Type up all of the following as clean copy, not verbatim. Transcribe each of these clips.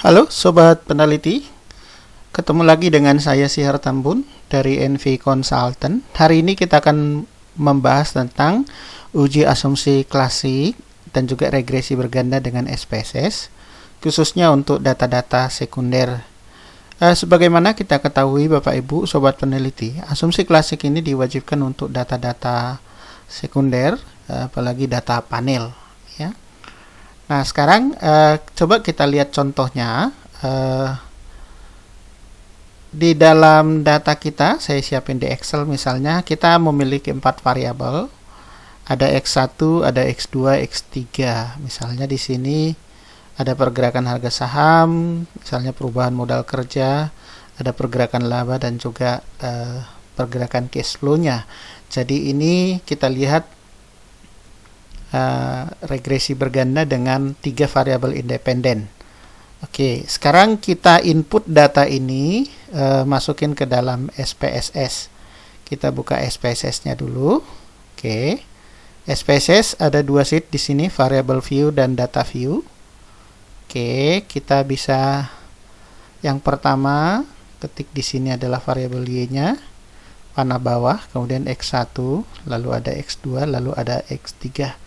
Halo Sobat Peneliti, ketemu lagi dengan saya Sihar Tambun dari NV Consultant. Hari ini kita akan membahas tentang uji asumsi klasik dan juga regresi berganda dengan SPSS, khususnya untuk data-data sekunder. Sebagaimana kita ketahui Bapak Ibu Sobat Peneliti, asumsi klasik ini diwajibkan untuk data-data sekunder, apalagi data panel, ya. Nah, sekarang coba kita lihat contohnya. Di dalam data kita, saya siapin di Excel misalnya, kita memiliki 4 variabel. Ada X1, ada X2, X3. Misalnya di sini ada pergerakan harga saham, misalnya perubahan modal kerja, ada pergerakan laba dan juga pergerakan cash flow-nya. Jadi ini kita lihat regresi berganda dengan 3 variabel independen. Oke, sekarang kita input data ini, masukin ke dalam SPSS. Kita buka SPSS-nya dulu. Oke, SPSS ada 2 sheet di sini, variable view dan data view. Oke, kita bisa yang pertama ketik di sini adalah variabel y-nya, panah bawah, kemudian X1, lalu ada X2, lalu ada X3.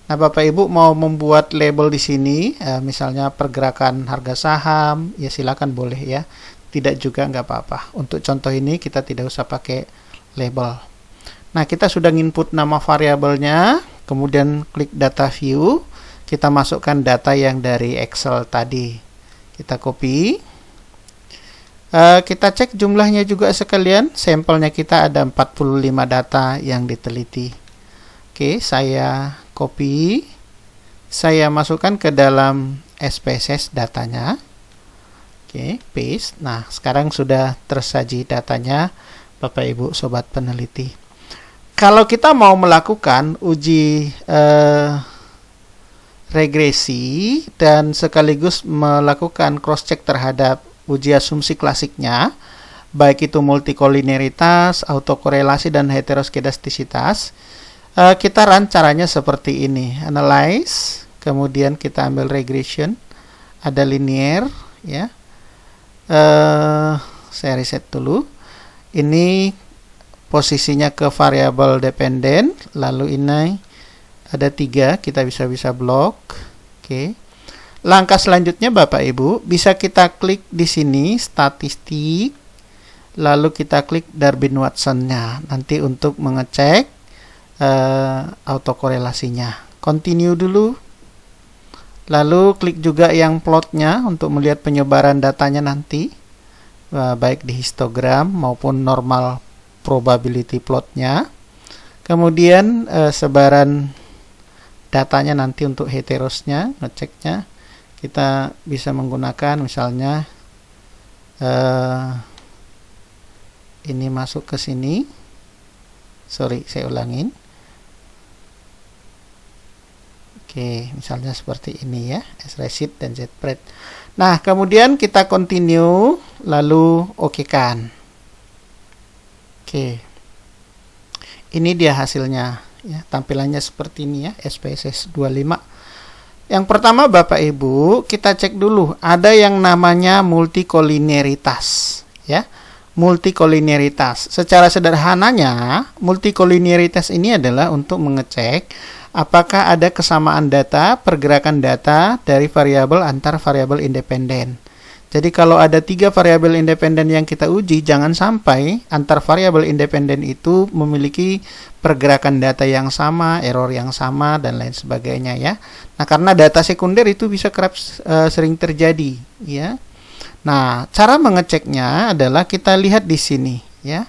Nah, Bapak Ibu mau membuat label di sini, misalnya pergerakan harga saham, ya silakan boleh ya. Tidak juga nggak apa-apa. Untuk contoh ini kita tidak usah pakai label. Nah, kita sudah input nama variabelnya, kemudian klik data view, kita masukkan data yang dari Excel tadi. Kita copy. Kita cek jumlahnya juga sekalian. Sampelnya kita ada 45 data yang diteliti. Oke, saya copy, saya masukkan ke dalam SPSS datanya. Oke, paste. Nah, sekarang sudah tersaji datanya Bapak Ibu Sobat Peneliti. Kalau kita mau melakukan uji regresi dan sekaligus melakukan cross check terhadap uji asumsi klasiknya, baik itu multikolinearitas, autokorelasi dan heteroskedastisitas, kita run caranya seperti ini. Analyze, kemudian kita ambil regression, ada linear, ya. Saya reset dulu. Ini posisinya ke variabel dependen, lalu ini ada 3, kita bisa blok. Oke. Langkah selanjutnya Bapak Ibu, bisa kita klik di sini statistik, lalu kita klik Darwin-Watson-nya nanti untuk mengecek autokorelasinya. Continue dulu, lalu klik juga yang plotnya untuk melihat penyebaran datanya nanti, baik di histogram maupun normal probability plotnya. Kemudian sebaran datanya nanti untuk heterosnya, ngeceknya kita bisa menggunakan misalnya ini masuk ke sini. Sorry, saya ulangin. Oke, misalnya seperti ini ya, S-Receipt dan Z-Spread. Nah, kemudian kita continue, lalu oke-kan. Oke. Ini dia hasilnya, ya, tampilannya seperti ini ya, SPSS 25. Yang pertama Bapak Ibu, kita cek dulu, ada yang namanya multikolinearitas, ya. Multikolinearitas. Secara sederhananya, multikolinearitas ini adalah untuk mengecek apakah ada kesamaan data, pergerakan data dari variabel antar variabel independen. Jadi kalau ada 3 variabel independen yang kita uji, jangan sampai antar variabel independen itu memiliki pergerakan data yang sama, error yang sama, dan lain sebagainya ya. Nah, karena data sekunder itu bisa kerap sering terjadi ya. Nah, cara mengeceknya adalah kita lihat di sini ya.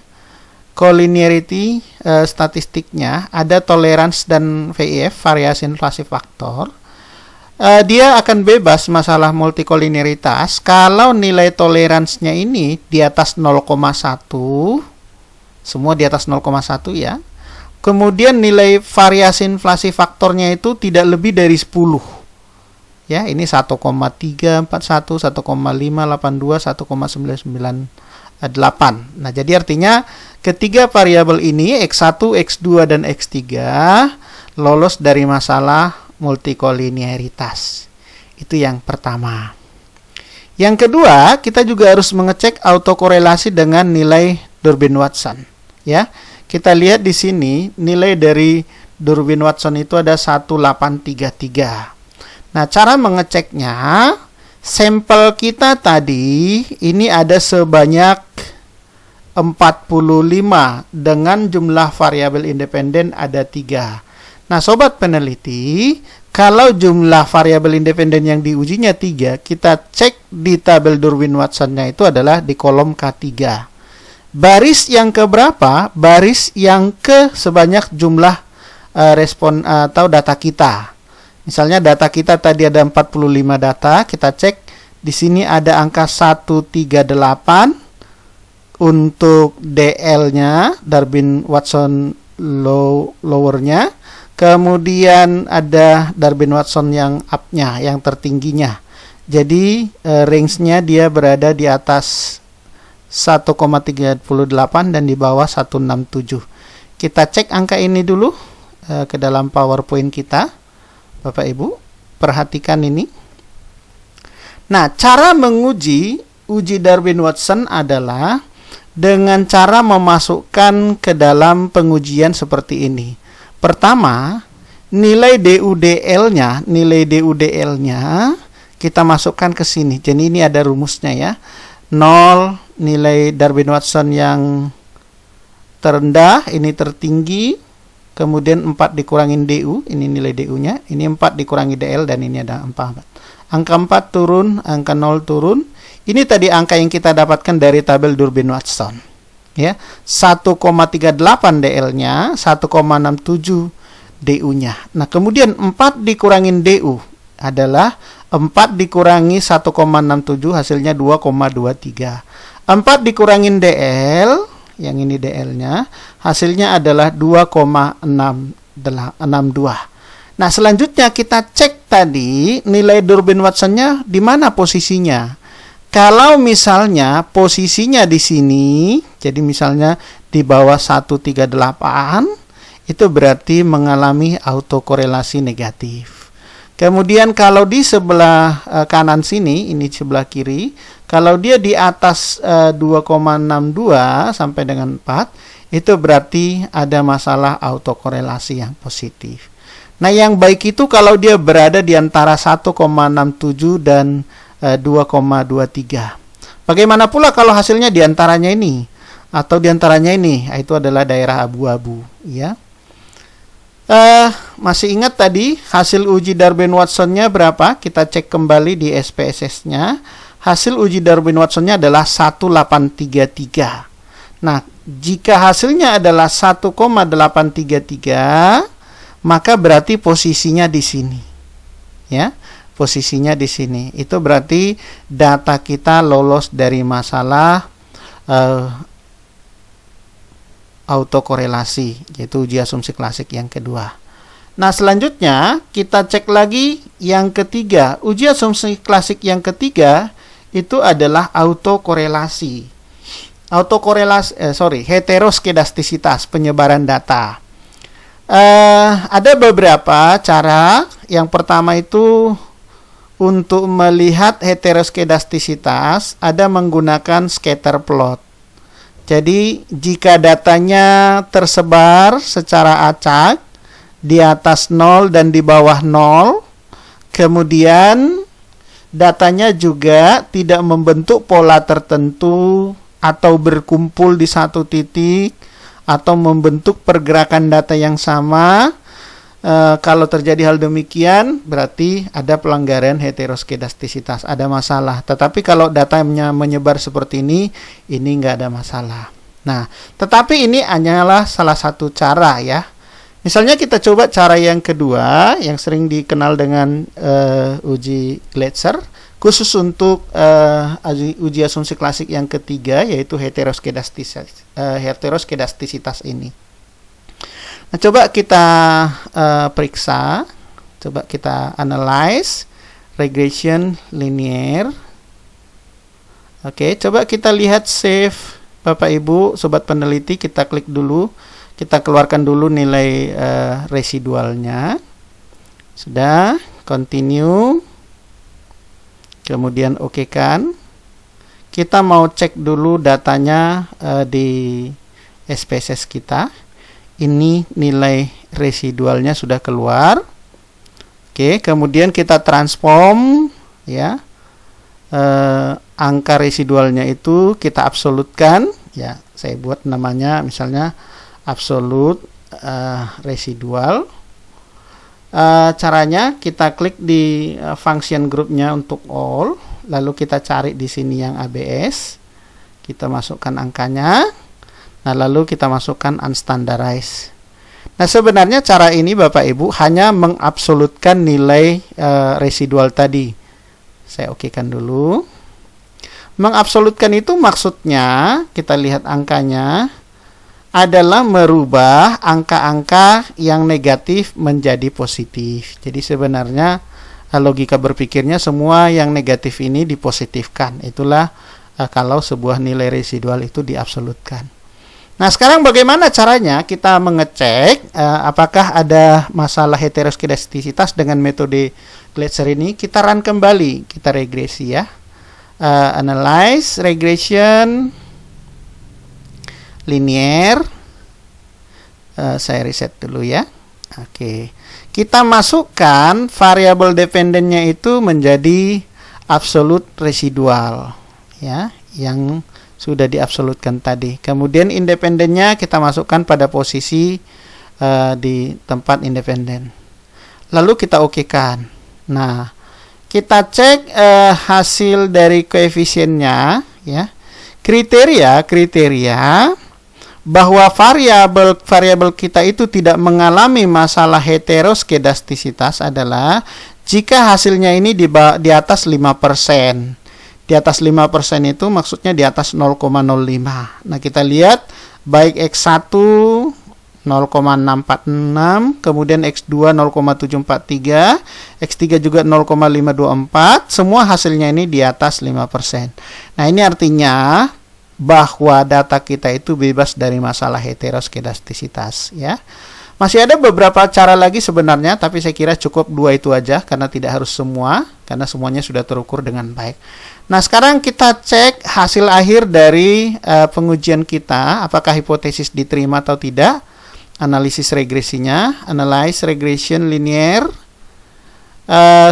Collinearity statistiknya ada tolerance dan VIF, variasi inflasi faktor. Dia akan bebas masalah multikolinearitas kalau nilai toleransinya ini di atas 0,1, semua di atas 0,1 ya. Kemudian nilai variasi inflasi faktornya itu tidak lebih dari 10. Ya, ini 1,341, 1,582, 1,998. Nah, jadi artinya ketiga variabel ini X1, X2 dan X3 lolos dari masalah multikolinearitas. Itu yang pertama. Yang kedua, kita juga harus mengecek autokorelasi dengan nilai Durbin-Watson. Ya, kita lihat di sini nilai dari Durbin-Watson itu ada 1833. Nah, cara mengeceknya, sampel kita tadi ini ada sebanyak 45 dengan jumlah variabel independen ada 3. Nah, sobat peneliti, kalau jumlah variabel independen yang diujinya 3, kita cek di tabel Durbin-Watson-nya itu adalah di kolom K3. Baris yang keberapa? Baris yang ke sebanyak jumlah respon atau data kita. Misalnya data kita tadi ada 45 data, kita cek di sini ada angka 138 untuk DL-nya, Durbin-Watson lower-nya. Kemudian ada Durbin-Watson yang up-nya, yang tertingginya. Jadi range-nya dia berada di atas 1,38 dan di bawah 167. Kita cek angka ini dulu ke dalam PowerPoint kita. Bapak Ibu, perhatikan ini. Nah, cara menguji uji Durbin-Watson adalah dengan cara memasukkan ke dalam pengujian seperti ini. Pertama, nilai DUDL-nya kita masukkan ke sini. Jadi ini ada rumusnya ya. 0 nilai Durbin-Watson yang terendah, ini tertinggi. Kemudian 4 dikurangin DU, ini nilai DU-nya. Ini 4 dikurangi DL dan ini ada 4. Angka 4 turun, angka 0 turun. Ini tadi angka yang kita dapatkan dari tabel Durbin-Watson. Ya, 1,38 DL-nya, 1,67 DU-nya. Nah, kemudian 4 dikurangin DU adalah 4 dikurangi 1,67 hasilnya 2,23. 4 dikurangin DL, yang ini DL-nya, hasilnya adalah 2,62. Nah, selanjutnya kita cek tadi nilai Durbin-Watson-nya di mana posisinya. Kalau misalnya posisinya di sini, jadi misalnya di bawah 138, itu berarti mengalami autokorelasi negatif. Kemudian kalau di sebelah kanan sini, ini sebelah kiri, kalau dia di atas 2,62 sampai dengan 4, itu berarti ada masalah autokorelasi yang positif. Nah, yang baik itu kalau dia berada di antara 1,67 dan 2,23. Bagaimana pula kalau hasilnya di antaranya ini atau di antaranya ini? Itu adalah daerah abu-abu, ya. Masih ingat tadi hasil uji Durbin-Watson-nya berapa? Kita cek kembali di SPSS-nya. Hasil uji Durbin-Watson-nya adalah 1833. Nah, jika hasilnya adalah 1,833, maka berarti posisinya di sini. Ya, posisinya di sini. Itu berarti data kita lolos dari masalah autokorelasi, yaitu uji asumsi klasik yang kedua. Nah, selanjutnya kita cek lagi yang ketiga. Uji asumsi klasik yang ketiga itu adalah autokorelasi. Heteroskedastisitas, penyebaran data. Ada beberapa cara. Yang pertama itu untuk melihat heteroskedastisitas ada menggunakan scatter plot. Jadi, jika datanya tersebar secara acak di atas 0 dan di bawah 0, kemudian datanya juga tidak membentuk pola tertentu atau berkumpul di satu titik atau membentuk pergerakan data yang sama, kalau terjadi hal demikian berarti ada pelanggaran heteroskedastisitas, ada masalah. Tetapi kalau datanya menyebar seperti ini nggak ada masalah. Nah, tetapi ini hanyalah salah satu cara ya. Misalnya kita coba cara yang kedua yang sering dikenal dengan uji Gletser, khusus untuk uji asumsi klasik yang ketiga, yaitu heteroskedastisitas ini. Nah, coba kita periksa, coba kita analyze regression linear. Oke, coba kita lihat save, Bapak Ibu, sobat peneliti, kita klik dulu, kita keluarkan dulu nilai residualnya. Sudah, continue. Kemudian oke kan. Kita mau cek dulu datanya di SPSS kita. Ini nilai residualnya sudah keluar. Oke, kemudian kita transform ya. Angka residualnya itu kita absolutkan ya. Saya buat namanya misalnya absolute residual. Caranya kita klik di function groupnya untuk all, lalu kita cari di sini yang ABS, kita masukkan angkanya, nah lalu kita masukkan unstandarized. Nah sebenarnya cara ini Bapak Ibu hanya mengabsolutkan nilai residual tadi. Saya okekan dulu. Mengabsolutkan itu maksudnya kita lihat angkanya adalah merubah angka-angka yang negatif menjadi positif. Jadi sebenarnya logika berpikirnya semua yang negatif ini dipositifkan. Itulah kalau sebuah nilai residual itu diabsolutkan. Nah sekarang bagaimana caranya kita mengecek apakah ada masalah heteroskedastisitas dengan metode Gletser ini? Kita run kembali, kita regresi ya. Analyze, regression, linear. Saya reset dulu ya. Oke. Kita masukkan variabel dependennya itu menjadi absolute residual ya, yang sudah diabsolutkan tadi. Kemudian independennya kita masukkan pada posisi di tempat independen. Lalu kita okekan. Nah, kita cek hasil dari koefisiennya ya. Kriteria bahwa variabel kita itu tidak mengalami masalah heteroskedastisitas adalah jika hasilnya ini di atas 5%. Di atas 5% itu maksudnya di atas 0,05. Nah, kita lihat baik X1 0,646, kemudian X2 0,743, X3 juga 0,524, semua hasilnya ini di atas 5%. Nah, ini artinya bahwa data kita itu bebas dari masalah heteroskedastisitas ya. Masih ada beberapa cara lagi sebenarnya, tapi saya kira cukup 2 itu aja karena tidak harus semua, karena semuanya sudah terukur dengan baik. Nah, sekarang kita cek hasil akhir dari pengujian kita, apakah hipotesis diterima atau tidak. Analisis regresinya, analyze regression linear.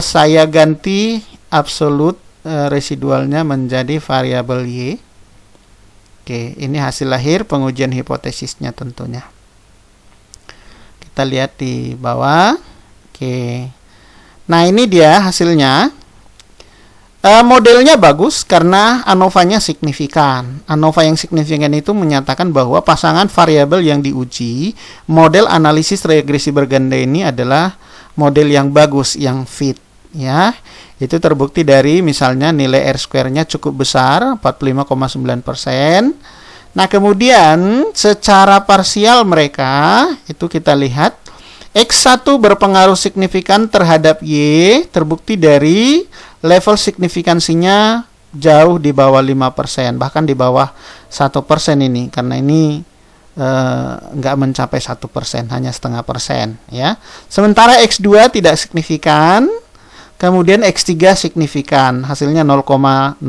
Saya ganti absolute residualnya menjadi variabel Y. Oke, ini hasil akhir pengujian hipotesisnya tentunya. Kita lihat di bawah. Oke. Nah, ini dia hasilnya. Modelnya bagus karena ANOVA-nya signifikan. ANOVA yang signifikan itu menyatakan bahwa pasangan variabel yang diuji, model analisis regresi berganda ini adalah model yang bagus, yang fit ya. Itu terbukti dari misalnya nilai R-square-nya cukup besar, 45,9%. Nah, kemudian secara parsial mereka, itu kita lihat, X1 berpengaruh signifikan terhadap Y, terbukti dari level signifikansinya jauh di bawah 5%, bahkan di bawah 1% ini, karena ini nggak mencapai 1%, hanya 0,5% ya. Sementara X2 tidak signifikan, kemudian X3 signifikan, hasilnya 0,000.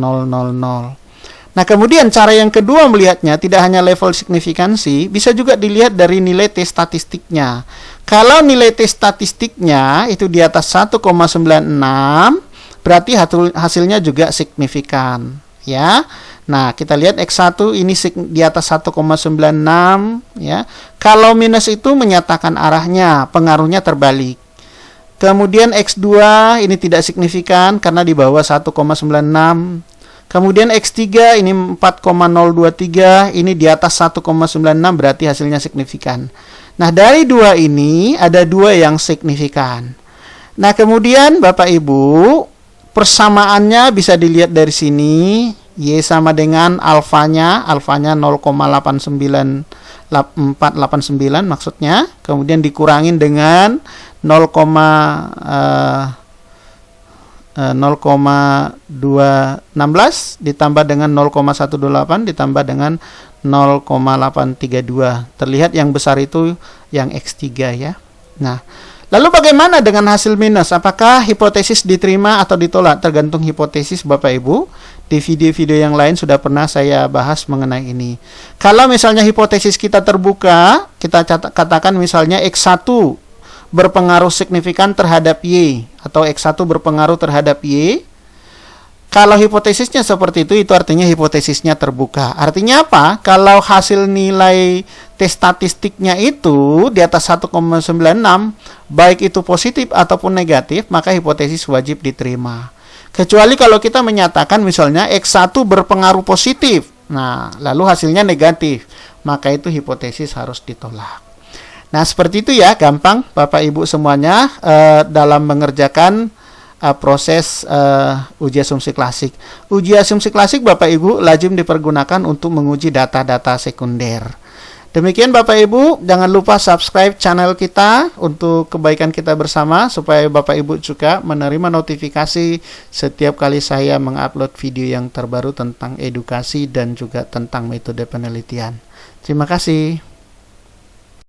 Nah, kemudian cara yang kedua melihatnya tidak hanya level signifikansi, bisa juga dilihat dari nilai T statistiknya. Kalau nilai T statistiknya itu di atas 1,96, berarti hasilnya juga signifikan ya. Nah, kita lihat X1 ini di atas 1,96 ya. Kalau minus itu menyatakan arahnya, pengaruhnya terbalik. Kemudian X2 ini tidak signifikan karena di bawah 1,96. Kemudian X3 ini 4,023, ini di atas 1,96 berarti hasilnya signifikan. Nah, dari dua ini ada 2 yang signifikan. Nah, kemudian Bapak Ibu, persamaannya bisa dilihat dari sini. Y sama dengan alfanya 0,89489 maksudnya. Kemudian dikurangin dengan 0,216 ditambah dengan 0,128 ditambah dengan 0,832. Terlihat yang besar itu yang X3 ya. Nah, Lalu bagaimana dengan hasil minus? Apakah hipotesis diterima atau ditolak? Tergantung hipotesis Bapak Ibu. Di video-video yang lain sudah pernah saya bahas mengenai ini. Kalau misalnya hipotesis kita terbuka, kita katakan misalnya X1 berpengaruh signifikan terhadap Y, atau X1 berpengaruh terhadap Y. Kalau hipotesisnya seperti itu artinya hipotesisnya terbuka. Artinya apa? Kalau hasil nilai tes statistiknya itu di atas 1,96, baik itu positif ataupun negatif, maka hipotesis wajib diterima. Kecuali kalau kita menyatakan misalnya X1 berpengaruh positif, nah lalu hasilnya negatif, maka itu hipotesis harus ditolak. Nah seperti itu ya, gampang Bapak Ibu semuanya dalam mengerjakan proses uji asumsi klasik. Uji asumsi klasik Bapak Ibu lazim dipergunakan untuk menguji data-data sekunder. Demikian Bapak Ibu, jangan lupa subscribe channel kita untuk kebaikan kita bersama, supaya Bapak Ibu juga menerima notifikasi setiap kali saya mengupload video yang terbaru tentang edukasi dan juga tentang metode penelitian. Terima kasih.